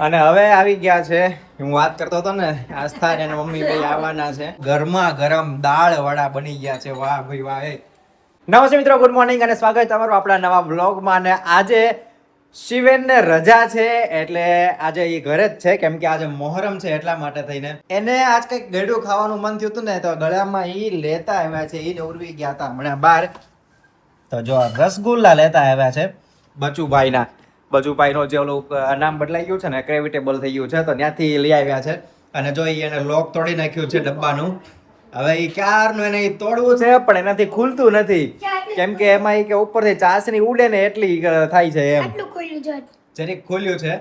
અને હવે આવી ગયા છે. હું વાત કરતો હતો ને, આસ્થા અને મમ્મી ભાઈ આવવાના છે. ગરમા ગરમ દાળ વડા બની ગયા છે. વાહ ભાઈ વાહ. નમસ્તે મિત્રો, ગુડ મોર્નિંગ અને સ્વાગત તમારું આપણા નવા બ્લોગમાં. અને આજે શિવેનને રજા છે એટલે આજે એ ઘરે જ છે, કેમ કે આજે મોહરમ છે એટલા માટે થઈને એને આજ કંઈક ગળ્યું ખાવાનું મન થયું હતું ને, તો ગળામાં ઈ લેતા આવ્યા છે. ઈ ઉરવી ગયા હતા હમણાં બહાર, તો જો રસગુલ્લા લેતા આવ્યા છે બચુભાઈના. બચુભાઈનો જે ઓલું નામ બદલાઈ ગયું છે ને, ક્રેડિટેબલ થઈ ગયું છે, તો ત્યાંથી લઈ આવ્યા છે. અને જો એને લોક તોડી નાખ્યું છે ડબ્બાનું. હવે એ ક્યારનું એને તોડવું છે પણ એનાથી ખુલતું નથી, કેમ કે એમાં એ કે ઉપરથી ચાસણી ઉડે ને એટલી થાય છે એમ. જરીક ખોલ્યું છે.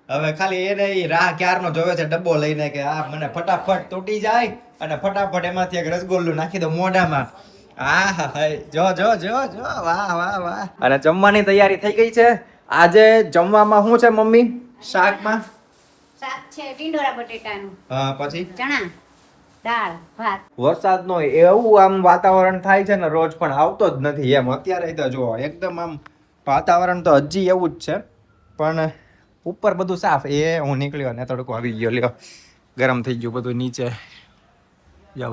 હવે ખાલી એને રાહ ક્યારનો જોવે છે ડબ્બો લઈને કે આ મને ફટાફટ તૂટી જાય અને ફટાફટ એમાંથી એક રસગુલ્લું નાખી દો મોઢામાં. જો જો જો જો, વાહ વાહ વાહ. અને જમવાની તૈયારી થઈ ગઈ છે. આજે જમવામાં શું છે મમ્મી? શાકમાં શાક છે ટીંડોરા બટેટાનું. હા, પછી ચણા, દાળ, ભાત. વરસાદનો એવું આમ વાતાવરણ થાય છે ને રોજ, પણ આવતો જ નથી એમ. અત્યારે તો જો એકદમ આમ વાતાવરણ તો હજી એવું જ છે, પણ ઉપર બધું સાફ. એ હું નીકળ્યો ને તડકો આવી ગયો, લ્યો ગરમ થઈ ગયું બધું નીચે.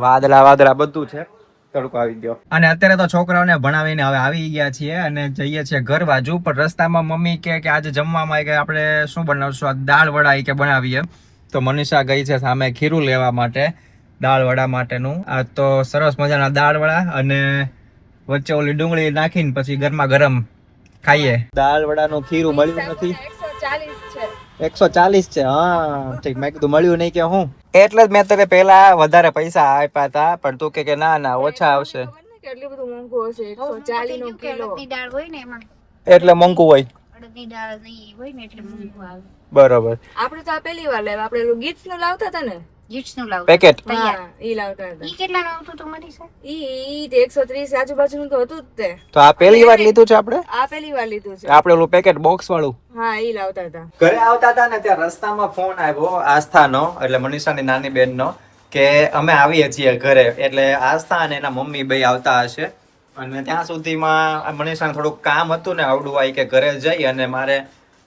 વાદળા વાદળા બધું છે, તડકો આવી ગયો. અને અત્યારે તો છોકરાઓને ભણાવીને હવે આવી ગયા છીએ અને જઈએ છીએ ઘર બાજુ. પણ રસ્તામાં મમ્મી કે આજે જમવામાં કે આપણે શું બનાવશું, દાળ વડા કે બનાવીએ. તો મનીષા ગઈ છે સામે ખીરું લેવા માટે, દાળ વડા માટેનું. આ તો સરસ મજાના દાળ વડા અને વચ્ચે ઓલી ડુંગળી નાખીને પછી ગરમા ગરમ ખાઈએ. દાળ વડાનું ખીરું મળ્યું નથી. 140 છે. હા ઠીક, મેં કીધું મળ્યું નહીં કે હું, એટલે જ મેં તને પેલા વધારે પૈસા આપ્યા હતા, પણ તું કે ના ના ઓછા આવશે. કેટલું બધું મોંઘું હશે? 140 નો કિલો. અડદની દાળ હોય ને એમાં. એટલે મોંઘું હોય. અડદની દાળ નહીં હોય ને એટલે મોંઘું આવે. બરોબર. આપણે તો આ પહેલી વાર લેવા. આપણે ગીટ્સ નું લાવતા હતા ને, ગીટ્સ નું લાવ પેકેટ. તૈયાર. ઈ લાવતા હતા. ઈ કેટલાનું આવતું હતું મારી સાથે? ઈ 130 આજુબાજુનું તો હતું જ તે. તો આ પહેલી વાર લીધું છે આપણે. આ પહેલી વાર લીધું છે. આપણે ઓલું પેકેટ બોક્સ વાળું. હા, ઈ લાવતા હતા. ઘરે આવતા હતા ને ત્યાં રસ્તામાં ફોન આવ્યો આસ્થાનો, એટલે મનીષાની નાની બેનનો, કે અમે આવીએ છીએ ઘરે. એટલે આસ્થા અને એના મમ્મી બે આવતા હશે. અને ત્યાં સુધીમાં મનીષાને થોડુંક કામ હતું ને આવડું કે ઘરે જઈ અને મારે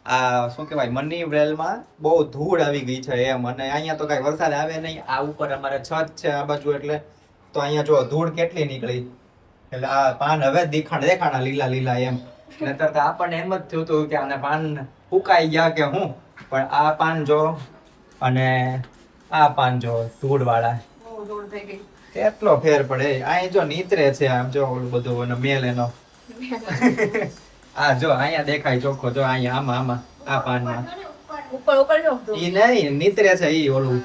આ શું કહેવાય મની વેલમાં બહુ ધૂળ આવી ગઈ છે એમ. અને અહીંયા તો કાંઈ વરસાદ આવે નહીં. આ ઉપર અમારે છત છે આ બાજુ, એટલે તો અહીંયા જો ધૂળ કેટલી નીકળી. એટલે આ પાન હવે દેખાણા લીલા લીલા એમ. નતર તો આપણને એમ જ થયું હતું કે આને પાન ફૂંકાઈ ગયા કે હું. પણ આ પાન જો અને આ પાન જો ધૂળ વાળા, બહુ ધૂળ થઈ ગઈ. કેટલો ફેર પડે. અહીં જો નીતરે છે આમ જો ઓલું બધું અને મેલ એનો. આ જો અહીંયા દેખાય ચોખ્ખો, જો અહીંયા આમાં આ પાનમાં ઉપર ઉપર જો ઈ નહીં નીતરે છે ઈ ઓલું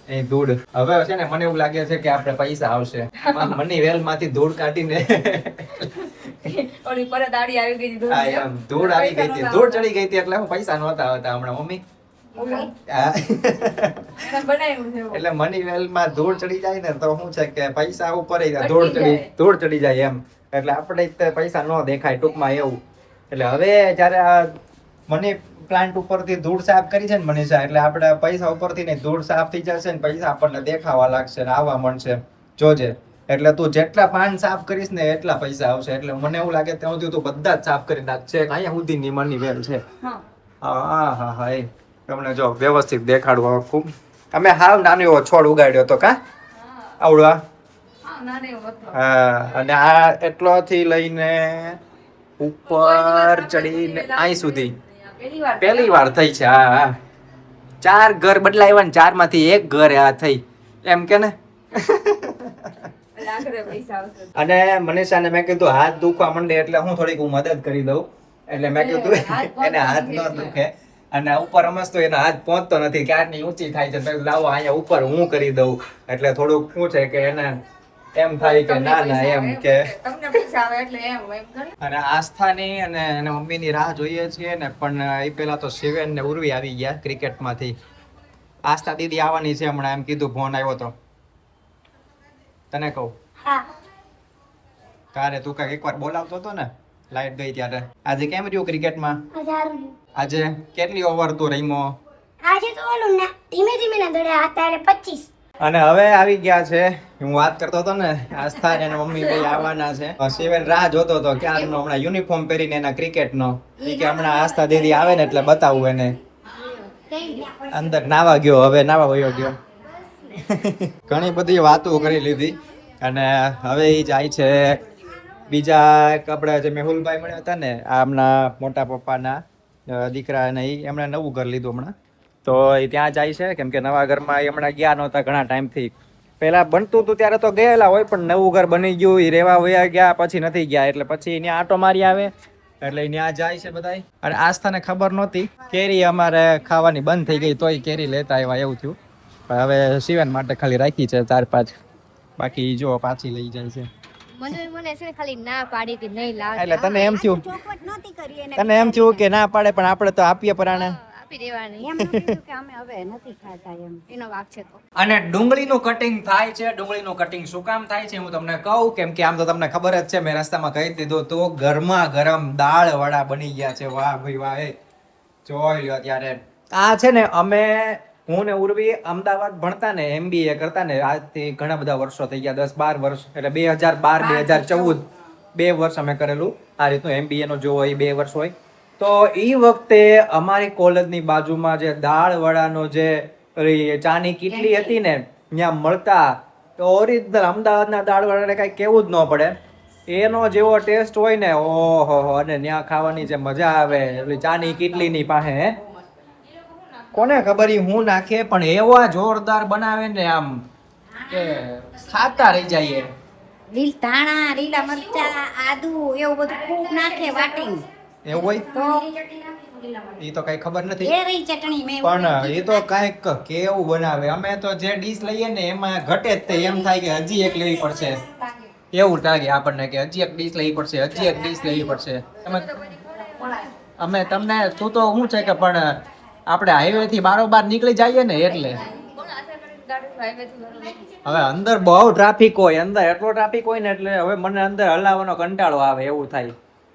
એ ધૂળ. હવે છે ને મને એવું લાગે છે કે આપણે પૈસા આવશે. મની વેલ માંથી ધૂળ કાઢીને ઓલી પરત આડી આવી ગઈ ધૂળ. હા એમ ધૂળ આવી ગઈ હતી, ધૂળ ચડી ગઈ હતી, એટલે હું પૈસા નહોતા આવતા હમણાં મમ્મી. હા. એને બનાવ્યું છે એવું. એટલે મની વેલ માં ધૂળ ચડી જાય ને તો શું છે કે પૈસા ઉપર ધૂળ ચડી જાય એમ. એટલે આપણે તે પૈસા ન દેખાય ટૂંકમાં એવું. એટલે હવે જયારે આ મની પ્લાન્ટ ઉપરથી ધૂળ સાફ કરી છે ને મનીષા, એટલે આપણે પૈસા ઉપરથી નહીં ધૂળ સાફ થઈ જશે ને પૈસા આપણને દેખાવા લાગશે ને આવવા મળશે. જોજે. એટલે તું જેટલા પાન સાફ કરીશ ને એટલા પૈસા આવશે. એટલે મને એવું લાગે ત્યાં સુધી તું બધા જ સાફ કરી નાખશે. અહીંયા સુધીની મની વેલ છે. હા એ તમને જો વ્યવસ્થિત દેખાડવું આખું. અમે હાવ નાનો એવો છોડ ઉગાડ્યો હતો કા આવડવા. હા, અને આ એટલોથી લઈને ઉપર ચડીને અહીં સુધી પહેલી વાર થઈ છે. હા 4 ઘર બદલાવ્યા ને 4 માંથી એક ઘર આ થઈ એમ કે ને. અને મનીષાને મેં કીધું હાથ દુખવા માંડે એટલે હું થોડીક મદદ કરી દઉં. એટલે મેં કીધું એને હાથ ન દુખે. અને ઉપર અમસ્તો એનો હાથ પહોંચતો નથી, ક્યારની ઊંચી થાય છે. લાવો અહીંયા ઉપર હું કરી દઉં. એટલે થોડુંક શું છે કે એને એમ થાય કે ના ના એમ કે તમને પૈસા આવે એટલે એમ કરે. અને આસ્થાની અને એના મમ્મીની રાહ જોઈએ છીએ ને, પણ એ પેલા તો શિવેન ને ઉર્વી આવી ગયા ક્રિકેટમાંથી. આસ્થા દીદી આવવાની છે હમણાં, એમ કીધું ફોન આવ્યો તો. તને કહું તારે તું કઈક એકવાર બોલાવતો હતો ને લાઈટ ગઈ ત્યારે. આજે કેમ રહ્યું ક્રિકેટમાં? આજે કેટલી ઓવર તું રમ્યો? આજે તો ઓલું ને ધીમે ધીમે ના દડે અત્યારે 25. અને હવે આવી ગયા છે. હું વાત કરતો હતો ને આસ્થા અને મમ્મી ભાઈ આવવાના છે. શિવેન રાહ જોતો હતો ક્યારનો, હમણાં યુનિફોર્મ પહેરીને એના ક્રિકેટનો. એ કે હમણાં આસ્થા દીદી આવે ને એટલે બતાવું એને. અંદર નાવા ગયો, હવે નાવા વયો ગયો. ઘણી બધી વાતો કરી લીધી અને હવે એ જાય છે બીજા એક આપણે જે મેહુલભાઈ મળ્યા હતા ને આમના મોટા પપ્પાના દીકરા ને ઈ એમણે નવું ઘર લીધું હમણાં, તો એ ત્યાં જાય છે કેમ કે નવા ઘરમાં એ હમણાં ગયા નહોતા ઘણા ટાઈમથી. પહેલા બનતું હતું ત્યારે તો ગયેલા હોય, પણ નવું ઘર બની ગયું, એ રેવા વયા ગયા, પછી નથી ગયા, એટલે પછી ત્યાં આટો મારી આવે એટલે ત્યાં જાય છે બધાય. અને આસ્થાને ખબર નહોતી, કેરી અમારે ખાવાની બંધ થઈ ગઈ તોય કેરી લેતા આવ્યા એવું થયું. પણ હવે શિવન માટે ખાલી રાખી છે 4-5, બાકી જો પાછી લઈ જાય છે. મને છે ને ખાલી ના પાડી કે નહીં લાવ, એટલે તને એમ થયું, ચોખવટ નહોતી કરી એને. તને એમ થયું કે ના પાડે પણ આપણે તો આપીએ પરાણે. આપી દેવાની, એમ નહોતું કીધું કે અમે હવે નથી ખાતા એમ. એનો વાક છે તો. અને ડુંગળીનું કટિંગ થાય છે. ડુંગળીનું કટિંગ શું કામ થાય છે હું તમને કહું, કેમ કે આમ તો તમને ખબર જ છે, મેં રસ્તામાં કહી દીધું તો ગરમા ગરમ દાળ વડા બની ગયા છે. વાહ ભાઈ વાહ, એ જોઈ લ્યો ત્યારે. આ છે ને અમે, હું ને ઉર્વી અમદાવાદ ભણતા ને, MBA કરતા ને, આજથી ઘણા બધા વર્ષો થઈ ગયા, 10-12 વર્ષ, એટલે 2012-2014 2 વર્ષ અમે કરેલું આ રીતનું MBA નો જો હોય 2 વર્ષ હોય. તો એ વખતે અમારી કોલેજની બાજુમાં જે દાળ વડાનો જે ચાની કીટલી હતી ને ત્યાં મળતા, તો ઓરિજિનલ અમદાવાદના દાળ વડાને કઈ કેવું જ ન પડે, એનો જેવો ટેસ્ટ હોય ને, ઓહો. અને ત્યાં ખાવાની જે મજા આવે એટલે ચાની કીટલીની પાસે કોને ખબર ઈ હું નાખે, પણ એવા જોરદાર બનાવે ને આમ કે ખાતા રહી જઈએ. લીલ ધાણા, લીલા મરચા, આદુ એવું બધું ખૂબ નાખે વાટીને. એવું હોય તો ઈ તો કઈ ખબર નથી, એ રહી ચટણી મેં પણ એ તો કઈક કેવું બનાવે. અમે તો જે ડીશ લઈએ ને એમાં ઘટે જ તે, એમ થાય કે હજી એક લેવી પડશે, એવું લાગે આપણને કે હજી એક ડીશ લેવી પડશે, હજી એક ડીશ લેવી પડશે. અમે તમને તું તો શું છે કે પણ આપણે હાઈવે થી બારોબાર નીકળી જઈએ ને એટલે હવે અંદર બહુ ટ્રાફિક હોય, અંદર એટલો ટ્રાફિક હોય ને એટલે હવે મને અંદર હલાવવાનો કંટાળો આવે એવું થાય.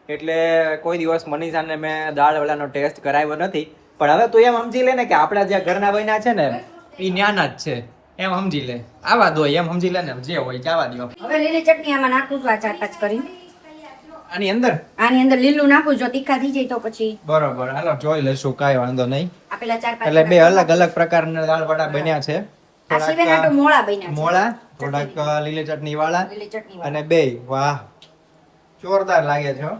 એટલે કોઈ દિવસ મનીષાને મેં દાળ વડાનો ટેસ્ટ કરાવ્યો નથી. પણ હવે તું એમ સમજી લે ને કે આપણા જે ઘરના બન્યા છે ને એ ન્યાના જ છે, એમ સમજી લે. આવા દો એમ સમજી લે ને, જે હોય જવા દો. હવે લીલી ચટણી આમાં નાખું છું, આ 4-5 કરી. આની અંદર આની અંદર લીલું નાખું, જો તીખા થઈ જાય તો પછી બરોબર, હાલો જોઈ લેશું, કાંઈ વાંધો નહીં. આ પેલા 4-5 એટલે 2 અલગ અલગ પ્રકારના દાળ વડા બન્યા છે. આ સિવેના તો મોળા બન્યા છે. મોળા, થોડાક લીલી ચટણી વાળા લીલી ચટણી અને 2 વાહ જોરદાર લાગે છે હો.